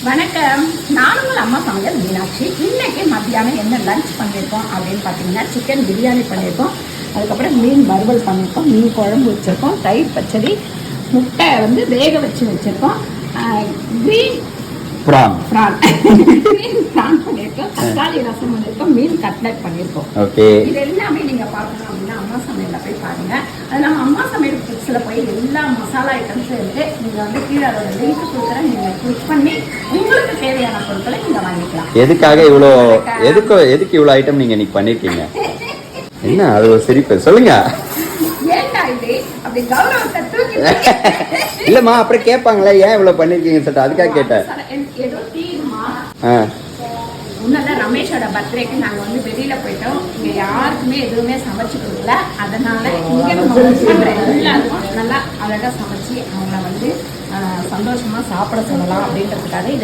வணக்கம், நான் உங்கள் அம்மா சமையல் மீனாட்சி. இன்னைக்கு மத்தியானம் என்ன லஞ்ச் பண்ணியிருக்கோம் அப்படின்னு பார்த்தீங்கன்னா, சிக்கன் பிரியாணி பண்ணியிருக்கோம். அதுக்கப்புறம் மீன் வறுவல் பண்ணியிருக்கோம், மீன் குழம்பு வச்சுருக்கோம், தயிர் பச்சடி, முட்டை வேக வச்சு வச்சுருக்கோம், கிரீன் பிரான் பண்ணியிருக்கோம், தக்காளி ரசம் பண்ணியிருக்கோம், மீன் கட்லட் பண்ணியிருக்கோம். ஓகே, இது எல்லாமே நீங்கள் பார்க்கணும் அப்படின்னா அம்மா சமையலில் போய் பாருங்கள். அது நம்ம அம்மா சமையல் கிட்ஸில் போய் எல்லா மசாலா ஐட்டம்ஸும் இருக்குது. நீங்கள் வந்து கீழே அதோட லிங்க் கொடுக்குறேன், நீங்கள் கிளிக் பண்ணி உங்களுக்கு தேவையான பொருட்களை நீங்கள் வாங்கிக்கலாம். எதுக்காக எதுக்கு இவ்வளோ ஐட்டம் நீங்கள் இன்னைக்கு பண்ணியிருக்கீங்க? என்ன அது ஒரு சிரிப்பு, சொல்லுங்க. இல்லம்மா, அப்புறம் கேட்பாங்களே ஏன் இவ்வளவு பண்ணிருக்கீங்க சார், அதுக்காக கேட்டேன். முன்னதான் ரமேஷோட பர்த்டேக்கு நாங்க வந்து வெளியில போயிட்டோம். இங்க யாருக்குமே எதுவுமே சமைச்சு கொடுக்கல. அதனால இங்க நம்ம எல்லாருக்கும் நல்லா அழகா சமைச்சு அவங்கள வந்து சந்தோஷமா சாப்பிட சொல்லலாம் அப்படின்றதுக்காக இதை